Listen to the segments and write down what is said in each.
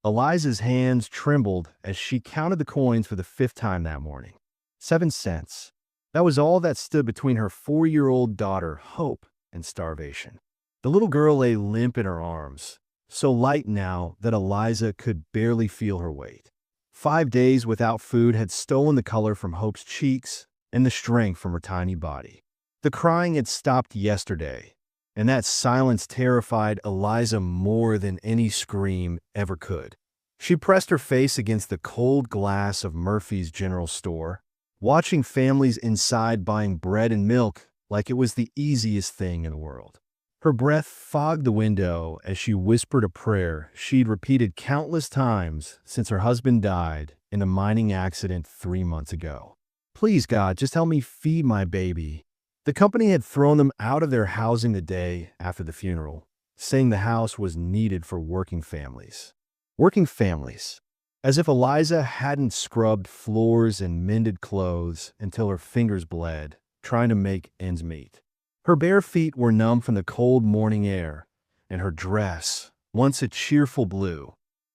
Eliza's hands trembled as she counted the coins for the fifth time that morning. 7 cents. That was all that stood between her 4-year-old daughter, Hope, and starvation. The little girl lay limp in her arms, so light now that Eliza could barely feel her weight. 5 days without food had stolen the color from Hope's cheeks and the strength from her tiny body. The crying had stopped yesterday, and that silence terrified Eliza more than any scream ever could. She pressed her face against the cold glass of Murphy's General Store, watching families inside buying bread and milk like it was the easiest thing in the world. Her breath fogged the window as she whispered a prayer she'd repeated countless times since her husband died in a mining accident 3 months ago. Please, God, just help me feed my baby. The company had thrown them out of their housing the day after the funeral, saying the house was needed for working families. Working families. As if Eliza hadn't scrubbed floors and mended clothes until her fingers bled, trying to make ends meet. Her bare feet were numb from the cold morning air, and her dress, once a cheerful blue,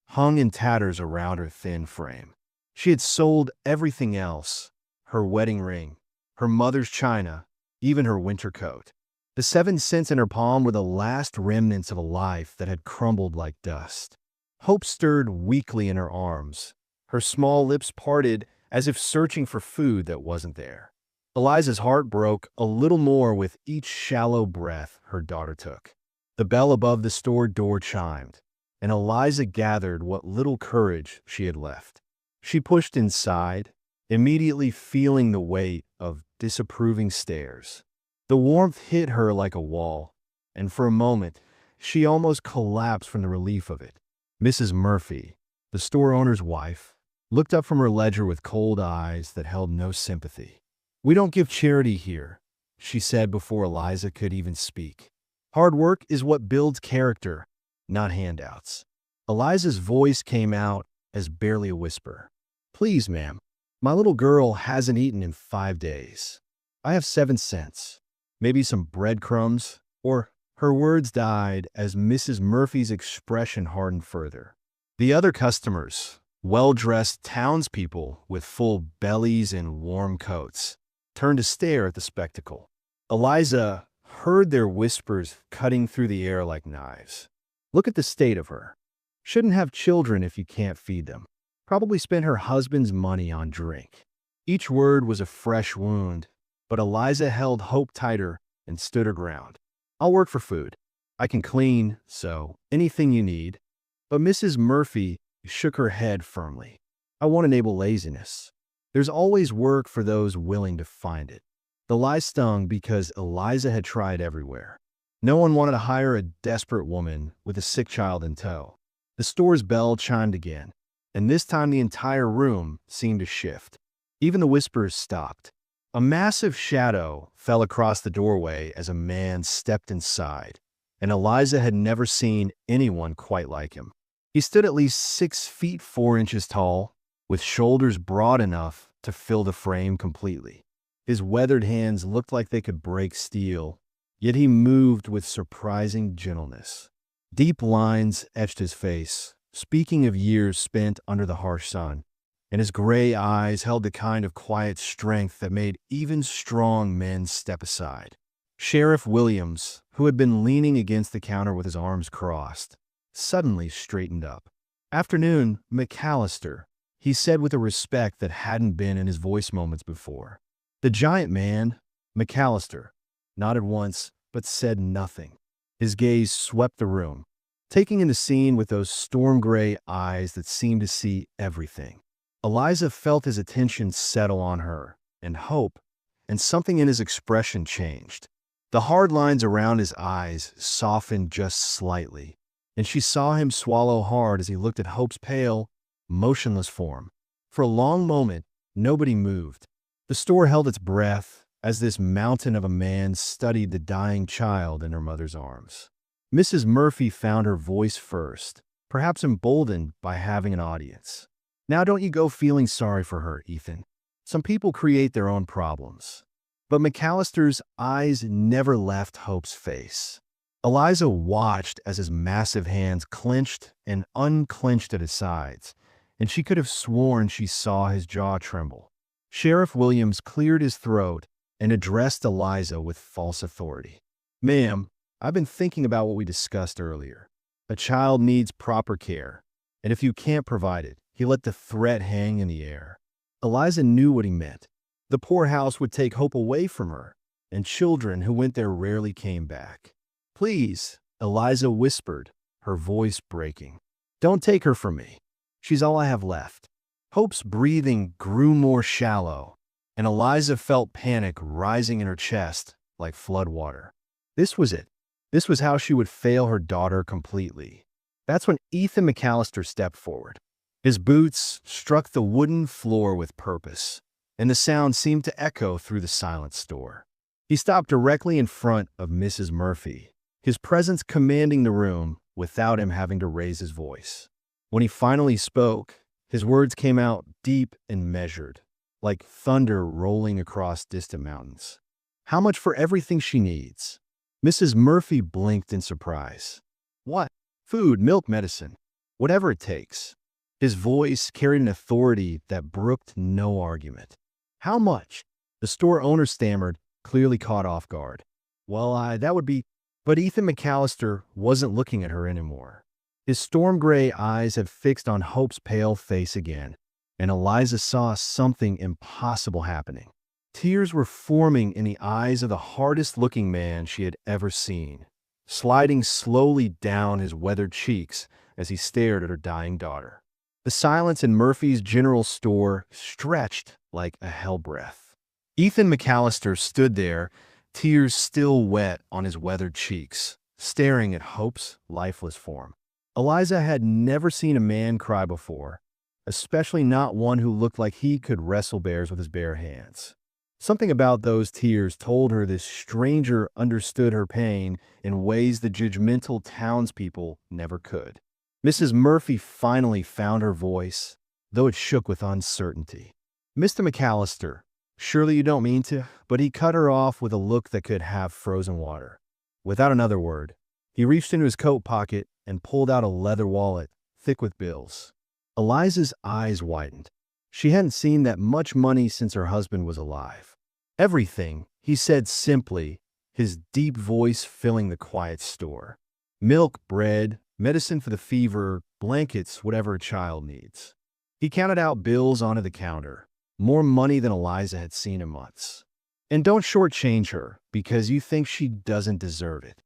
hung in tatters around her thin frame. She had sold everything else: her wedding ring, her mother's china, even her winter coat. The 7 cents in her palm were the last remnants of a life that had crumbled like dust. Hope stirred weakly in her arms, her small lips parted as if searching for food that wasn't there. Eliza's heart broke a little more with each shallow breath her daughter took. The bell above the store door chimed, and Eliza gathered what little courage she had left. She pushed inside, immediately feeling the weight of disapproving stares. The warmth hit her like a wall, and for a moment, she almost collapsed from the relief of it. Mrs. Murphy, the store owner's wife, looked up from her ledger with cold eyes that held no sympathy. "We don't give charity here," she said before Eliza could even speak. "Hard work is what builds character, not handouts." Eliza's voice came out as barely a whisper. "Please, ma'am, my little girl hasn't eaten in 5 days. I have 7 cents. Maybe some breadcrumbs," or her words died as Mrs. Murphy's expression hardened further. The other customers, well-dressed townspeople with full bellies and warm coats, turned to stare at the spectacle. Eliza heard their whispers cutting through the air like knives. "Look at the state of her. Shouldn't have children if you can't feed them. Probably spent her husband's money on drink." Each word was a fresh wound, but Eliza held Hope tighter and stood her ground. "I'll work for food. I can clean, so anything you need." But Mrs. Murphy shook her head firmly. "I won't enable laziness. There's always work for those willing to find it." The lie stung because Eliza had tried everywhere. No one wanted to hire a desperate woman with a sick child in tow. The store's bell chimed again, and this time the entire room seemed to shift. Even the whispers stopped. A massive shadow fell across the doorway as a man stepped inside, and Eliza had never seen anyone quite like him. He stood at least 6 feet 4 inches tall, with shoulders broad enough to fill the frame completely. His weathered hands looked like they could break steel, yet he moved with surprising gentleness. Deep lines etched his face, speaking of years spent under the harsh sun, and his gray eyes held the kind of quiet strength that made even strong men step aside. Sheriff Williams, who had been leaning against the counter with his arms crossed, suddenly straightened up. "Afternoon, McAllister," he said with a respect that hadn't been in his voice moments before. The giant man, McAllister, nodded once but said nothing. His gaze swept the room, taking in the scene with those storm-gray eyes that seemed to see everything. Eliza felt his attention settle on her, and hope, and something in his expression changed. The hard lines around his eyes softened just slightly, and she saw him swallow hard as he looked at Hope's pale, motionless form. For a long moment, nobody moved. The store held its breath as this mountain of a man studied the dying child in her mother's arms. Mrs. Murphy found her voice first, perhaps emboldened by having an audience. "Now don't you go feeling sorry for her, Ethan. Some people create their own problems." But McAllister's eyes never left Hope's face. Eliza watched as his massive hands clenched and unclenched at his sides, and she could have sworn she saw his jaw tremble. Sheriff Williams cleared his throat and addressed Eliza with false authority. "Ma'am, I've been thinking about what we discussed earlier. A child needs proper care, and if you can't provide it," he let the threat hang in the air. Eliza knew what he meant. The poorhouse would take hope away from her, and children who went there rarely came back. "Please," Eliza whispered, her voice breaking. "Don't take her from me. She's all I have left." Hope's breathing grew more shallow, and Eliza felt panic rising in her chest like floodwater. This was it. This was how she would fail her daughter completely. That's when Ethan McAllister stepped forward. His boots struck the wooden floor with purpose, and the sound seemed to echo through the silent store. He stopped directly in front of Mrs. Murphy, his presence commanding the room without him having to raise his voice. When he finally spoke, his words came out deep and measured, like thunder rolling across distant mountains. "How much for everything she needs?" Mrs. Murphy blinked in surprise. "What? Food, milk, medicine. Whatever it takes." His voice carried an authority that brooked no argument. "How much?" The store owner stammered, clearly caught off guard. "Well, that would be—" But Ethan McAllister wasn't looking at her anymore. His storm gray eyes had fixed on Hope's pale face again, and Eliza saw something impossible happening. Tears were forming in the eyes of the hardest-looking man she had ever seen, sliding slowly down his weathered cheeks as he stared at her dying daughter. The silence in Murphy's general store stretched like a hell breath. Ethan McAllister stood there, tears still wet on his weathered cheeks, staring at Hope's lifeless form. Eliza had never seen a man cry before, especially not one who looked like he could wrestle bears with his bare hands. Something about those tears told her this stranger understood her pain in ways the judgmental townspeople never could. Mrs. Murphy finally found her voice, though it shook with uncertainty. "Mr. McAllister, surely you don't mean to—" But he cut her off with a look that could have frozen water. Without another word, he reached into his coat pocket and pulled out a leather wallet, thick with bills. Eliza's eyes widened. She hadn't seen that much money since her husband was alive. "Everything," he said simply, his deep voice filling the quiet store. "Milk, bread, medicine for the fever, blankets, whatever a child needs." He counted out bills onto the counter, more money than Eliza had seen in months. "And don't shortchange her, because you think she doesn't deserve it."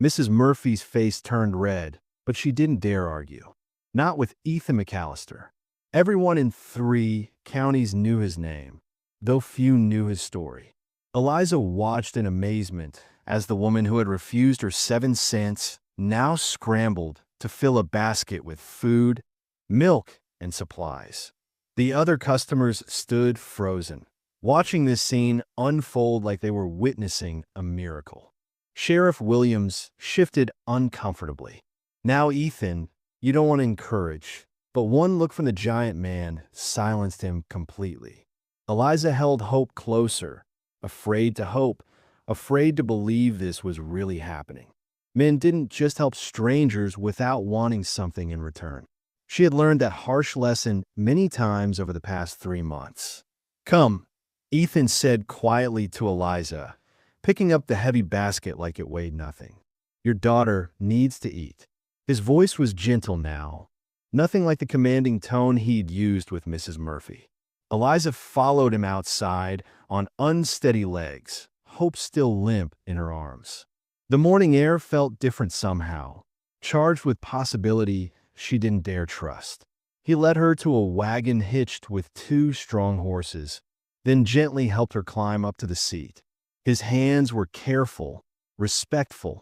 Mrs. Murphy's face turned red, but she didn't dare argue. Not with Ethan McAllister. Everyone in 3 counties knew his name, though few knew his story. Eliza watched in amazement as the woman who had refused her 7 cents now scrambled to fill a basket with food, milk, and supplies. The other customers stood frozen, watching this scene unfold like they were witnessing a miracle. Sheriff Williams shifted uncomfortably. "Now, Ethan, you don't want to encourage," but one look from the giant man silenced him completely. Eliza held Hope closer, afraid to hope, afraid to believe this was really happening. Men didn't just help strangers without wanting something in return. She had learned that harsh lesson many times over the past 3 months. "Come," Ethan said quietly to Eliza, picking up the heavy basket like it weighed nothing. "Your daughter needs to eat." His voice was gentle now, nothing like the commanding tone he'd used with Mrs. Murphy. Eliza followed him outside on unsteady legs, Hope still limp in her arms. The morning air felt different somehow, charged with possibility she didn't dare trust. He led her to a wagon hitched with 2 strong horses, then gently helped her climb up to the seat. His hands were careful, respectful,